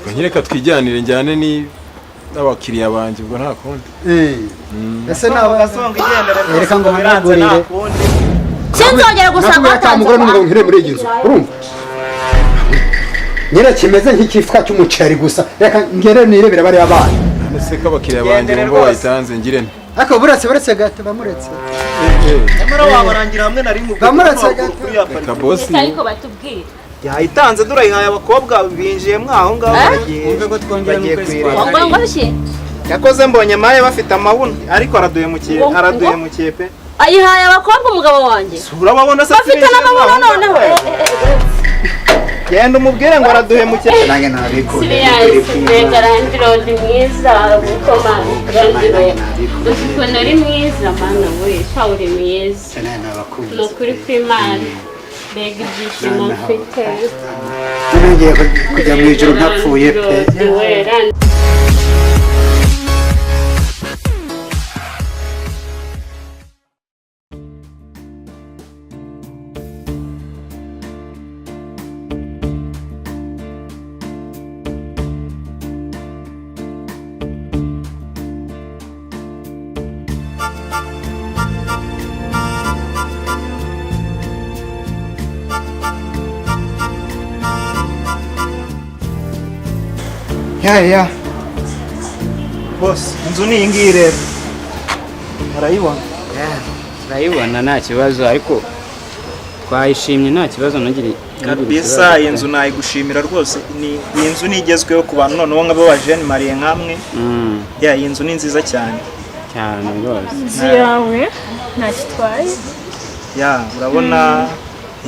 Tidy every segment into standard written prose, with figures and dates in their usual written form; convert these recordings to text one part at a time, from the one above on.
Twanyereka twijyanire njyane ni n'abakiriya banje ubwo nta kundi. Ese nawe gasonga igendera reka ngo hanagurire. Sinzongera gusanga atamugura n'umugabo nkire muri iyi nzu. Urumva? Nyira kimeze nk'ikifwa cy'umuceri gusa. Reka ngere nirebera bari abana. Nese ko abakiriya banje ngo bayitanze ngirene. Ako buretse gato bamuretse. Amara wabarangira hamwe nari mu bamuretse gato. Reka boss. Ariko batubwira. Yayitanze durayihaye abakobwa binjiye mwaho ngaho bagiye. Umve ko twongera mu kwezi. Ngo shi. Yakoze mbonye maye bafite amabuno ariko araduhemukiye pe. Ayihaye abakobwa umugabo wanjye. Urababona se bafite n'amabuno noneho. Genda umubwire ngo araduhemukiye. Nange nabiko. Sibya Randirodi mwiza gukoma Randirodi. Ukuntu ari mwiza mana we shawuri mwiza. No kuri primary. Bega ibyishimo mfite. Ngiye kujya mu ijuru ntapfuye pe. Ya. Boss, inzu ni ingi rero. Arayibona. Turayibona nta kibazo ariko twayishimye nta kibazo nagiri. Kabisa inzu nayigushimira rwose ni inzu nigezweho ku bantu none nk'abo bajene Marie nkamwe. Ya inzu ni nziza cyane. Cyane rwose. Ziyawe nta kitwaye. Ya urabona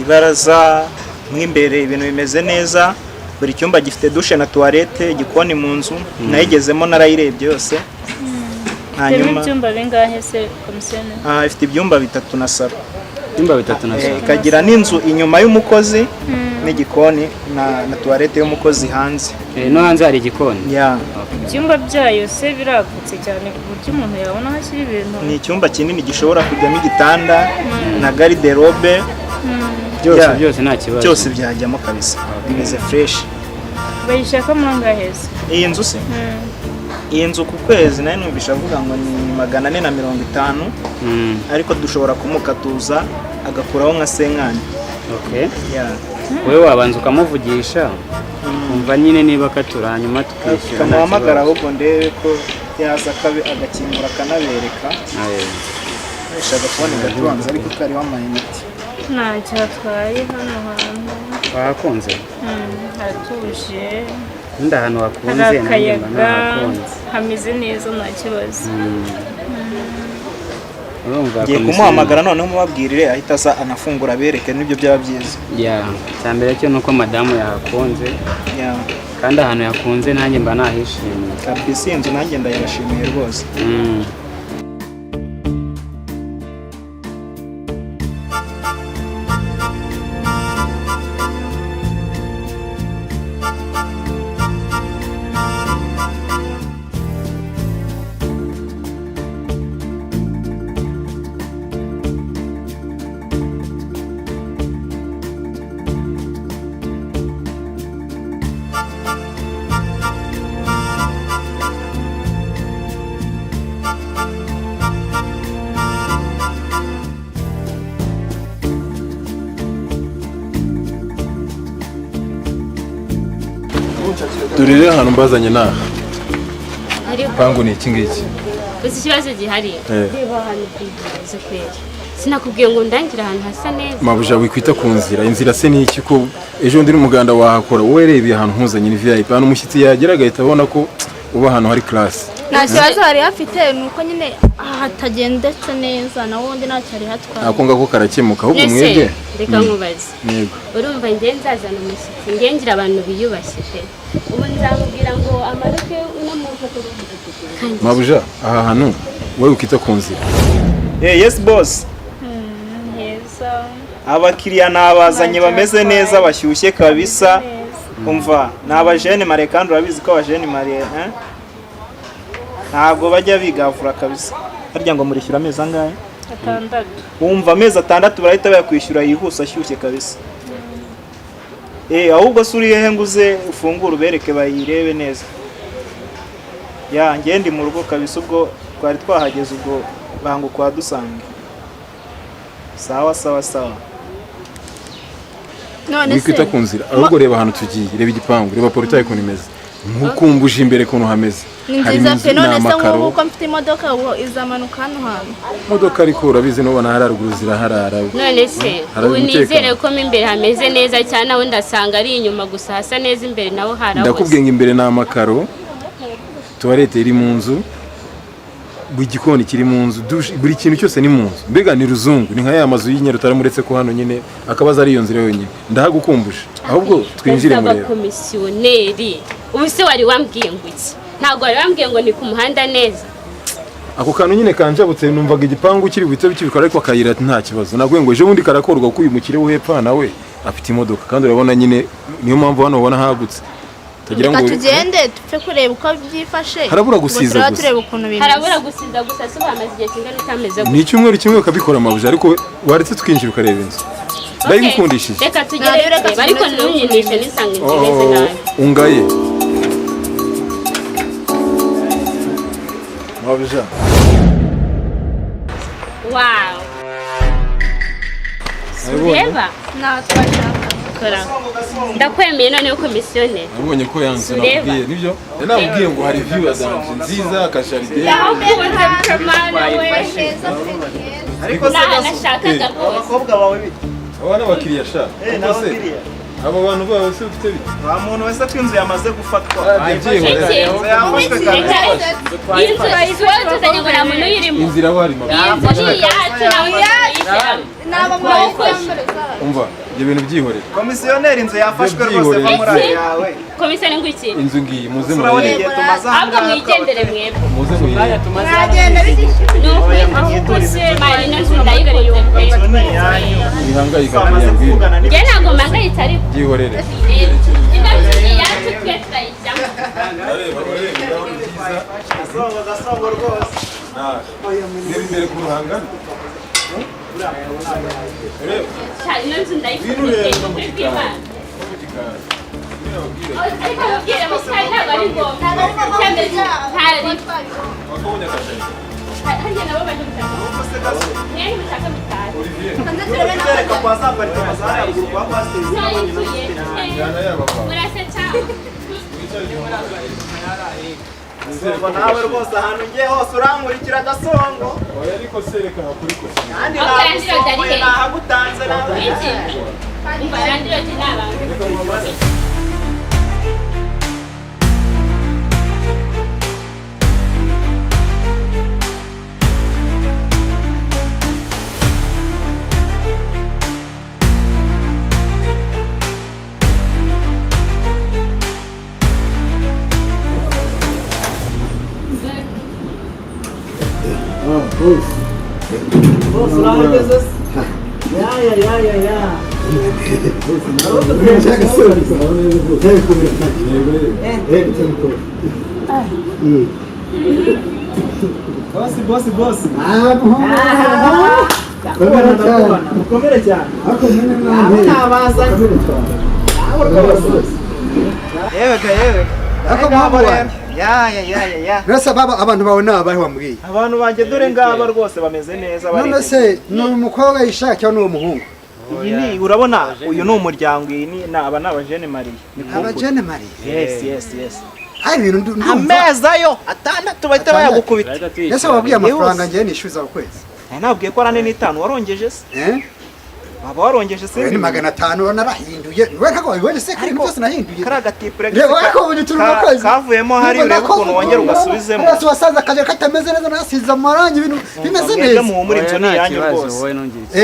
ibaraza mwimbere ibintu bimeze neza. Buri cyumba gifite douche na toilette igikoni mu nzu nayigezemo narayirebye yose hanyuma ibyumba bingahe se komisiyone ifite ibyumba 3 na salo kagira n'inzu inyuma y'umukozi n'igikoni na toilette y'umukozi hanze no hanze hari igikoni ya ibyumba byayo se biragutse cyane ku buryo umuntu yabona hashyira ibintu ni icyumba kinini gishobora kujyamo igitanda na garde-robe byose nta kibazo cyose byajyamo kabisa bimeze fresh bayishaka mangaheza iyi nzu se iyi nzu ku kwezi nayo numvisha avuga ngo ni 450 ariko dushobora kumukatuza agakuraho nka senkani okay wewe wabanza ukamuvugisha umva nyine niba katura hanyuma tukishyura kamuhamagara ahubwo ndebe ko yaza agakingura kanabereka shaka kubona gatubanza ariko kari wamayinite nta cyatwaye hano hantu wakunze hatuje nda hano wakunze nakayaga hameze neza nta kibazo ngiye kumuhamagara noneho mubabwirire ahita aza anafungura bereke n'ibyo byaba byiza ya cyambere cyo nuko madamu yahakunze kandi ahantu yakunze nanjye mba nahishimiye kabisa inzu nanjye ndayashimiye rwose Durire hano mbazanye naha. Pangu ni iki ngiki? Uzi ikibazo gihari. Reba hano kwigize kwera. Sinakubwiye ngo ndangira ahantu hasa neza. Mabuja wikwita ku nzira. Inzira se ni iki ko ejo ndi n'umuganda wahakora. Wowe rebe ahantu nkuzanye ni VIP. Hano umushyitsi yagera agahita abona ko uba ahantu hari class. Nta kibazo hari afite nuko nyine hatagendetse neza na wundi ntacyo ari hatwara. Akonga ko karakemuka ahubwo mwebwe. Reka nkubaze. Yego. Urumva ngenzazana umushyitsi ngengira abantu biyubashye. Ubu nzamubwira ngo amaruke unamufoto. Mabuja aha hantu wowe ukita ku nzira. Yes boss. Abakiriya nabazanye bameze neza bashyushye kabisa. Umva nabajene Marie kandi urabizi ko abajene Marie ntabwo bajya bigavura kabisa. Harya ngo murishyura amezi angahe? 6. Umva amezi 6 barahita bayakwishyura yihuse ashyushye kabisa. ahubwo se uri hehe nguze ufungura ubereke bayirebe neza. Ya ngende mu rugo kabisa ubwo twari twahageze ubwo bangu kwa dusanga. Sawa. none wikwita ku nzira ahubwo reba ahantu tugiye, reba igipangu, reba porutaye ukuntu imeze, nkukumbuje imbere kuntu hameze. ni nziza pe. none se nk'ubu ko mfite imodoka ubu izamanuka hano hantu. Imodoka ariko urabizi nubona hararuguru ziraharara. none se ubu nizere ko mo imbere hameze neza cyane, aho ndasanga ari inyuma gusa hasa neza, imbere naho harabose. Ndakubwiye ngo imbere ni amakaro, tuwarete iri mu nzu, buri gikoni kiri mu nzu, buri kintu cyose ni mu nzu. Mbega ni ruzungu, ni nka ya mazu y'Inyarutara muretse ko hano nyine akabaza ari iyo nzira yonyine. Ndahagukumbuje ahubwo twinjire mu rero. Komisiyoneri ubu se wari wambwiye ngo iki? Ntabwo wari wambwiye ngo ni ku muhanda neza. Ako kantu nyine kanjabutse, numvaga igipangu kiri butse bikibikora ariko akayira nta kibazo. Nabwo ngo ejo bundi karakorwa ko uyu mukire wo hepfo nawe afite imodoka, kandi urabona nyine niyo mpamvu hano ubona hagutse. Tagira ngo tugende tupfe kureba uko byifashe. Harabura gusiza gusa. Tureba ukuntu bimeze. Harabura gusiza gusa, se bamaze igihe kingana utameze gusa. Ni icyumweru kimwe ukabikora amabuje, ariko waretse tukinjira ukareba inzu. Ndayigukundishije. Reka tugere ariko ntunyinishe nisanga inzu imeze nabi. Ungaye Mabija. Wow. Sureba? Twashaka. Ndakwemeye none komisiyoneri. Nabonye ko yanze nabwiye nibyo. Nabwiye ngo hari view ya danje nziza kasharide. Ariko se nashakaga rwose. abakobwa bawe bite? Abana bakiriya sha. N'abakiriya. Abo bantu bawe se ufite bite? Wa muntu wese ko inzu yamaze gufatwa. Tuzanye ngo nta muntu uyirimo. Inzira bari mama. Inzu ni iyacu nawe uyishyiramo. Ntabwo mwayikoze. Umva ibyo bintu byihorera. Komisiyoneri inzu yafashwe rwose bamuraye yawe. Komisiyoneri ngo iki? Inzu ngiyi muze Uraboneye tumaze ahubwo mwigendere mwebwe. muze muyire. Mwagenda bigishyura. Ni ukuri se mari ino nzu ndayibereye pe. Ihangayika Twamaze n'iyambwira. kuvugana Njye ntabwo mpangayitse ariko. Byihorere. Ino nzu ni iyacu twe turayijyamo. gasongo rwose. Reba imbere ku ruhangano. Ino nzu ndayifite kuri bw'Imana. Ariko mubwire musitari ntabwo ari ngombwa. Cyane ntari. Hariya nabo baje gutaka. Mwene mutaka mutari. Kereka kwa zaparite mazana ruguru kwa pasiteri Nayituye. Murasetsa. Gasongo nawe rwose ahantu ngiye hose urankurikira Gasongo. Oya ariko sereka hakuri ko. Kandi ntabwo nahagutanze nawe. Iki? Umva Randirodi ni abantu. Bosi. Mukomere cyane. Yewe. Ako Ngabo mama rero. Ya. Nasa baba abantu bawe nabahe wambwiye. Abantu banjye dore ngaba rwose bameze neza bari. None se ni umukobwa yishaka cyangwa ni umuhungu? Iyi ni urabona uyu ni umuryango, iyi ni aba ni abajene Marie. Abajene Marie. Yes. Hari ibintu ndumva. Ameza yo atandatu bahita bayagukubita. Ese wabwiye amafaranga ngiye nishyuza ukwezi. Nabwiye ko arane n'itanu warongeje se. Baba warongeje se. Ni 500 narahinduye. Wewe ntago wabibonye se kuri byose nahinduye. Kara gatipure Reba ko ubu turi mu kwezi. Kavuyemo hari ureba ukuntu wongera ugasubizemo. Ese wasanze akaje katameze neza nasize amarangi ibintu bimeze neza. Muri inzu ni yanyu rwose.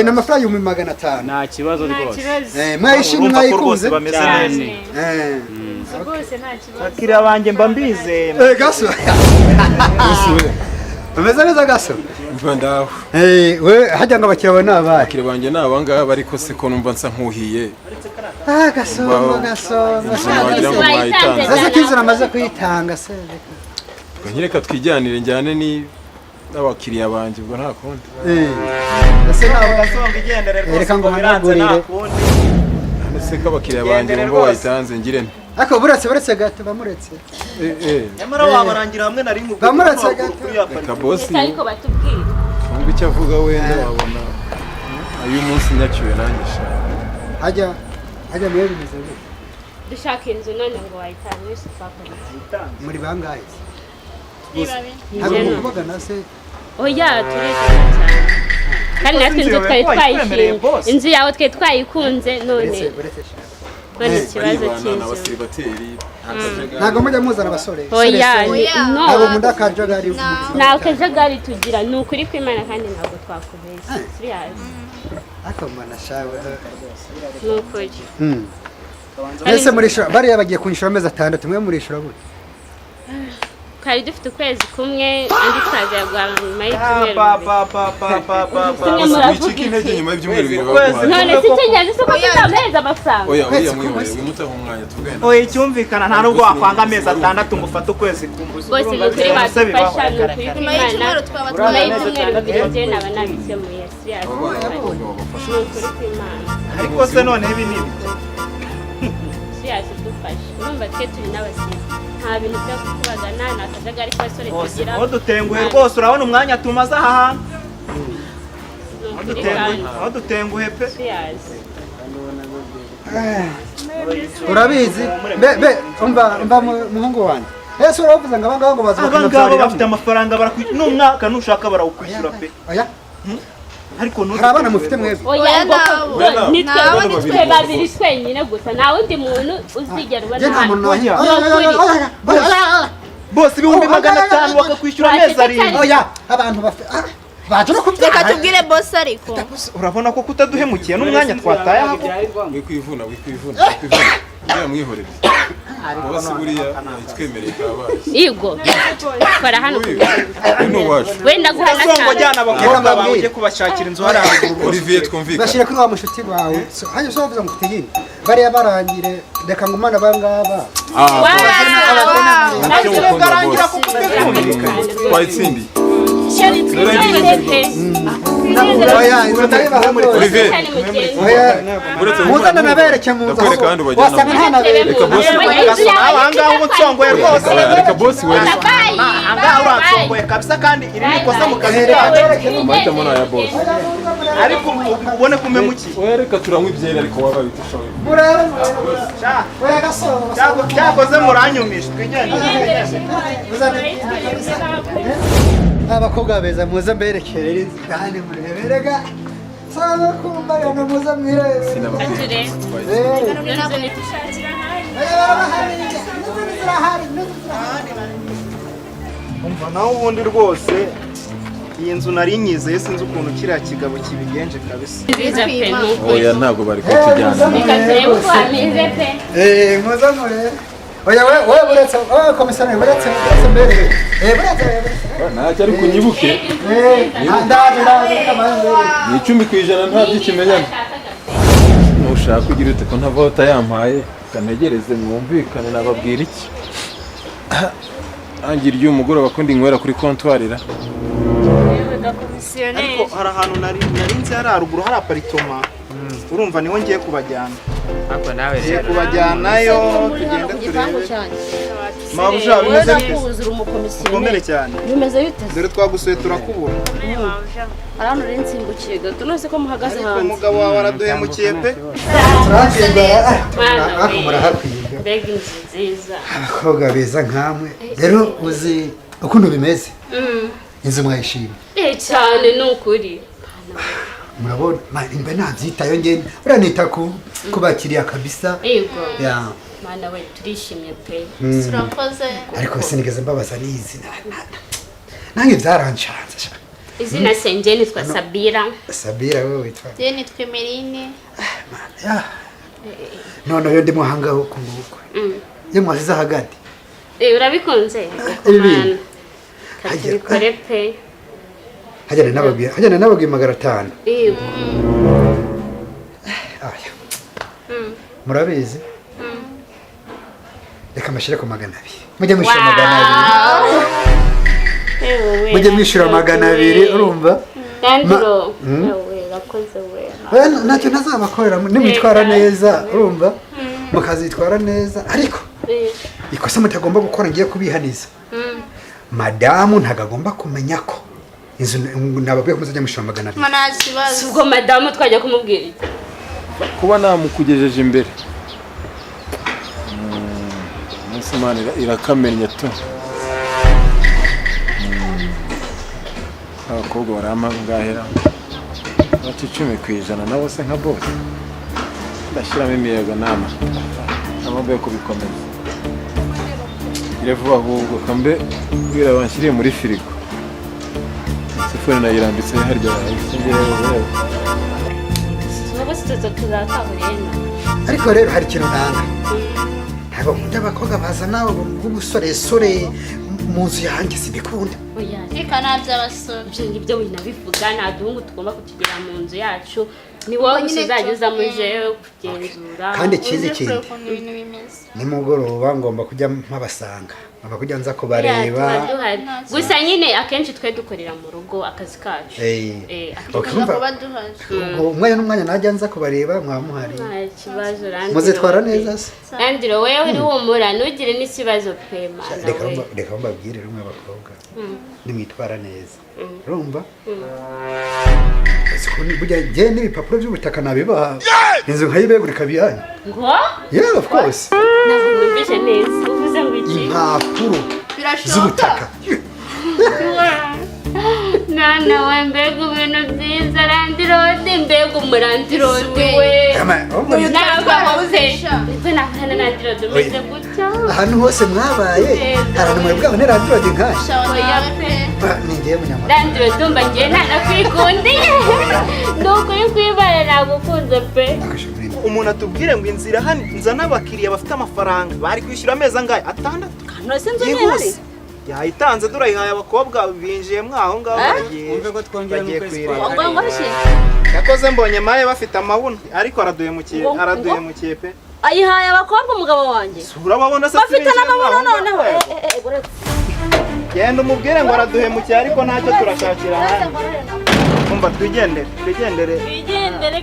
Na mafaranga 500. Nta kibazo rwose. Mwayishimye mwayikunze. Bameze neza. Rwose nta kibazo. Bakira banjye mba mbize. Gaso. Bameze neza gaso. Mva ndaho. We hajya ngo abakiriya bawe nabaye. Bakire banjye nabanga ariko se ko numva nsa nkuhiye. Gaso. Wagira ngo mwayitanze. Ese kizira amaze kuyitanga se. Nkireka twijyanire njyane ni n'abakiriya banjye ubwo nta kundi. Ese Gasongo igendere rwose. Reka ngo hanagurire. ese ko abakiriya banjye ngo bayitanze ngirene ariko buretse gato bamuretse nyamara wabarangira hamwe nari mu bamuretse gato reka bosi ariko batubwira umva icyo avuga wenda wabona uyu munsi nyacyuye nanjye sha hajya mwe bimeze gute dushaka inzu none ngo wayitange wese twakora muri bangahe nibabe ntabwo muvugana se oya turizana cyane kandi natwe inzu twari twayishinze inzu yawe twari twayikunze none ikibazo cy'inzu ntabwo mujya muzana abasore oya ntabwo munda akajagari nta kajagari tugira ni ukuri kw'Imana kandi ntabwo twakubeshya turiyazi ariko mbona shawe ni ukuri mbese murishura bariya bagiye kunyishura amezi 6 mwe murishura gute twari dufite ukwezi kumwe andi twazayagwa nyuma y'ibyumweru wicika intege nyuma y'ibyumweru bibiri baguhaye none si icy'ingenzi si uko tuzameza amafaranga oya mwihoreye wimutaho umwanya tuvugane oya icyumvikana nta nubwo wakwanga amezi 6 ngo ufate ukwezi kumbuzi bose ni ukuri badufasha ni ukuri kw'Imana nyuma y'ibyumweru bibiri njyewe naba nabikemuye siriyazi ni ukuri kw'Imana ariko se none ibi ni siriyazi dufashe urumva twe turi n'abasizi nta bintu byo kukubagana nta kajagari k'abasore tugira aho dutenguhe rwose urabona umwanya tumaze aha hantu ni ukuri kandi aho dutenguhe pe siriyazi urabizi be umva muhungu wanjye ese uravuze ngo abangaba ngo bazubakana abangaba bafite amafaranga barakwishyura n'umwaka nushaka barawukwishyura pe oya ariko hari abana mufite mwebwe oya nitwe babiri twenyine gusa nta wundi muntu uzigera ubona bose ibihumbi 500 bakakwishyura amezi 7 oya abantu bafite baje no kubyara reka tubwire boss ariko urabona ko kutaduhemukiye n'umwanya twataye aho wikwivuna mwihorere bose buriya twemereye kabaye Igo kora hano no wacu wenda guhana songo jyana abakobwa bawe uje kubashakira inzu hari haruguru Olivier twumvikana bashire kuri wa mushuti wawe hanyuma so bavuze ngo ufite bariya barangire reka ngo umwana bangaba garangira ko kumvikana twayitsindi oya Olivier muzana nabereke mu nzu wasanga nta nabereke reka boss abanga umutsongoye rwose reka boss we anga uratsongoye kabisa kandi iri nikosa mu kazi kacu amahita mbona ya boss ariko ubone kumemukiye oya reka turanywa ibyera ariko waba bitushoboye cyakoze muranyumisha twigende abakobwa beza muze mberekere kandi mureberega sana kumba yana muze mwire ature umva nawe ubundi rwose iyi nzu nari nyizeye sinzi ukuntu kiriya kigabo kibigenje kabisa oya ntabwo bari kutujyana muze mure oya we buretse komisiyoni buretse mbere ntacyo ari kunyibuke ndaje ni 10% nta by'ikimenyane nushaka kugira ute ko nta vota yampaye kanegereze mwumvikane nababwira iki angira iyo umugoroba ko ndi nywera kuri kontwarira ariko hari ahantu nari nzi hari haruguru hari aparitoma urumva niho ngiye kubajyana Ako nawe ngiye rero kubajyanayo tugende turebe mabuja bimeze bite ukomere cyane bimeze bite dore twagusuye turakubura arano rensimbukiye gato nose ko muhagaze ariko hanze umugabo wawe araduhemukiye pe akumura hakwiye mbega inzu nziza abakobwa beza nkamwe rero uzi ukuntu bimeze inzu mwayishimye cyane ni ukuri murabona imbe nabyitayo ngende uranita ku bakiriya kabisa yego ya mana we turishimye pe turakoze ariko sinigeze mbabaza n'izina nange byaranshanze izina senje nitwa Sabira Sabira wewe witwa je nitwe Merine ya none yo ndi muhanga ho kumukwe ye mwaziza hagati urabikunze ibi kare pe hajyana n'ababwiye 500 yego aya murabizi reka mashire ku 200 mujye mwishura 200 mujye mwishura 200 urumva Nandiro we rakoze we ntacyo ntazabakorera nimwitwara neza urumva mukazitwara neza ariko ikosa mutagomba gukora ngiye kubihaniza madamu ntagomba kumenya ko inzu nababwiye ko muzajya mushira 200 nta kibazo ubwo madamu twajya kumubwira iki kuba namukugejeje imbere Imana irakamenya tu abakobwa baramangahera bati 10% nabo se nka boss ndashiramo imiyaga nama amabwe kubikomeza irevuba ahubwo kambe bwira banshyiriye muri firigo sifone nayirambitse harya singerewe nubwo tuzatahurena ariko rero hari ikintu nanga ntabwo nkunda abakobwa bazana ubusoresore mu nzu yanjye sibikunda oya reka naby'abasore ibyo binabivuga nta duhungu tugomba kutugera mu nzu yacu ni wowe uzageza muri jewe kugenzura kandi ikindi kintu ibintu bimeze nimugoroba ngomba kujya mpabasanga ngomba kujya nza kubareba gusa nyine akenshi twe dukorera mu rugo akazi kacu umwanya n'umwanya najya nza kubareba mwamuhari ikibazo muzitwara neza se Randiro wewe uri humura ntugire n'ikibazo pe mana reka mbabwire rumwe abakobwa nimwitwara neza urumva burya njye n'ibipapuro by'ubutaka nabibaha inzu nkayibegurika biyanyu ngo yeah of course ntabwo numvise neza uvuze ngo iki impapuro z'ubutaka nana we mbega ibintu byiza Randirodi mbega umurandirodi we ntabwo wawuzesha ndetse nahana Randirodi umeze gutya ahantu hose mwabaye hari umwe bwawe ni Randirodi nkasha ni njye munyamaguru Randirodi umva njye ntanakwikundiye ndukuri kwibara nagukunze pe umuntu atubwire ngo inzira hano nzana abakiriya bafite amafaranga bari kwishyura amezi angahe 6 yihuse yayitanze durayihaye abakobwa binjiye mwaho ngaho bagiye kwireba yakoze mbonye maye bafite amabuno ariko araduhemukiye pe ayihaye abakobwa umugabo wanjye urababona se bafite n'amabuno noneho genda umubwire ngo araduhemukiye ariko ntacyo turashakira hano umva twigendere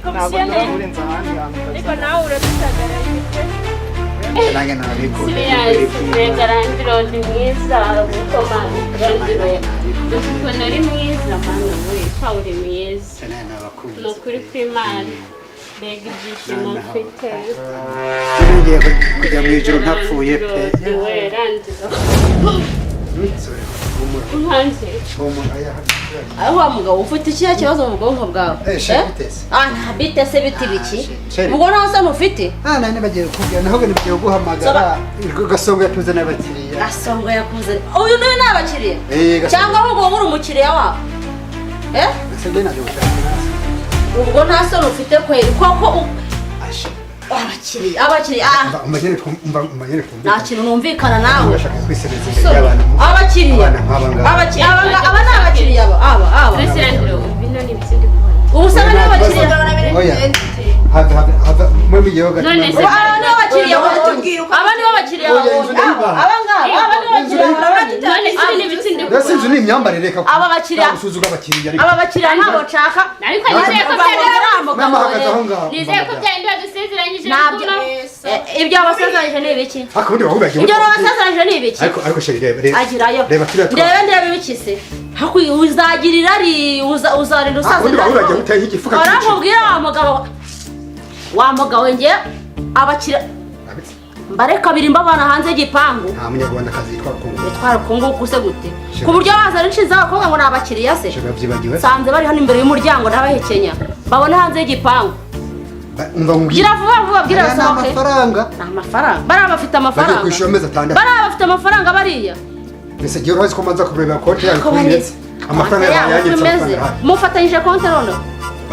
komisiyone ariko nawe uradutagaraye nange nabikunda mbega Randirodi mwiza gukomana Randirodi ukuntu ari mwiza mana we shawe uri mwiza ni ukuri kw'Imana mbega ibyishimo mfite ngiye kujya mu ijuru ntapfuye pe we Randirodi hanze aho wa mugabo ufite ikihe kibazo mu bwonko bwawe nta bitese biti biki ubwo nta sano ufite nane bagiye kubwira naho ngo nigiye guhamagara gasongo yatuzana abakiriya gasongo yakuzana uyu niwe n'abakiriya cyangwa ahubwo uri umukiriya wabo ubwo nta sano ufite kweri koko abakiriya nta kintu numvikana nawe abakiriya aba ni abakiriya aba ubu usanga ni abakiriya aba nibo bakiriya inzu ni imyambarire aba bakiriya ntabwo nshaka nizeye ko byari badusezeranyije ibyo abasezeranyije ni ibiki ibyo abasezeranyije ni ibiki agirayo ndebe ibiki se uzagira irari uzarinda usaza aramubwira wa mugabo njye abakiriya mbare kabiri mbabana hanze y'igipangu nta munyarwandakazi yitwa Rukungu kuse gute ku buryo bazana inshinzi z'abakobwa ngo ni abakiriya se sanze bari hano imbere y'umuryango n'abahekenya babona hanze y'igipangu gira vuba bwira basohoke amafaranga bariya bafite amafaranga bariya bafite amafaranga bariya mbese gihe urazi ko manza kureba konti yawe kunyetse amafaranga yanyeretse mufatanyije konti none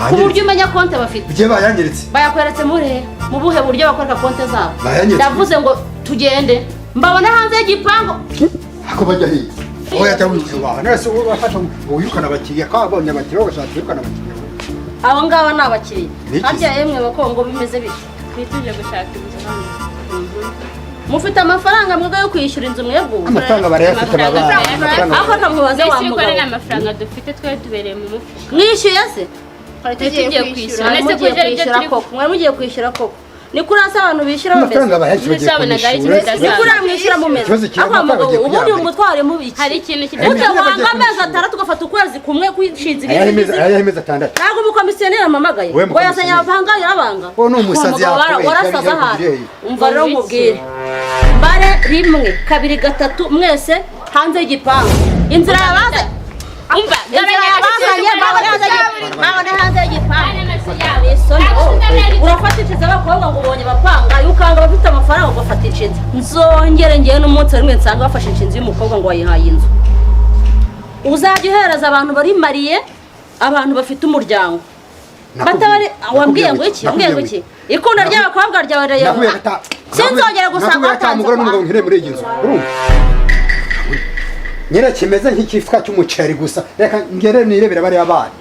ku buryo umenya konti bafite bigiye bayangeretse bayakweretse mu buhe buryo bakwereka konti zabo ndavuze ngo tugende mbabona hanze y'igipangu ako bajya hiye oya cyangwa nese ubafasha ngo wirukana abakiriya kabonye abakiriya bagashaka kwirukana abakiriya abo ngaba ni abakiriya harya yemwe bakongo bimeze bityo twituje gushaka inzu hano mufite amafaranga mwebwe yo kwishyura inzu mwebwe amafaranga barayafite ako ntamubaze wa mugabo amafaranga dufite twe tubereye mu mufuka mwishyuye se twari tugiye kwishyura None se mugiye kuje ibyo kwishyura turi koko mwari mugiye kwishyura koko ni kuri hasi abantu bishyura amafaranga bameze bayaje bagiye kumwishyura ni kuri mwishyura mumeze Ikibazo kiri aho amafaranga mugabo bagiye ubundi kuyamenya. umutware mubiki hari ikintu ute kidasanzwe wanga amezi atandatu ugafata ukwezi kumwe kwishinze ibintu ayahemeza atandatu ntabwo umukomisiyoneri amamagaye We ngo yazanye mukomisiyoneri. abapanga yarabanga Uwo ni umusazi yakubeshya, warasaza yari ahantu yakubwiye. umva rero nkubwire mbare rimwe kabiri gatatu mwese hanze y'igipangu inzira yabaza umva inzira yabazanye babone hanze y'igipangu urafata inshinzi abakobwa ngo ubonye abapanga ukanga abafite amafaranga ugafata inshinzi nzongere ngewe n'umunsi rimwe nsanga bafashe inshinzi y'umukobwa ngo wayihaye inzu uzajya uhereza abantu bari mariye abantu bafite umuryango batabari wambwiye ngo iki wambwiye ngo iki ikunda ry'abakobwa ryawe sinzongere gusanga umugore n'umugabo nkire muri iyi nzu urumva nyine kimeze nk'ikifuka cy'umuceri gusa reka ngere nirebera bari abana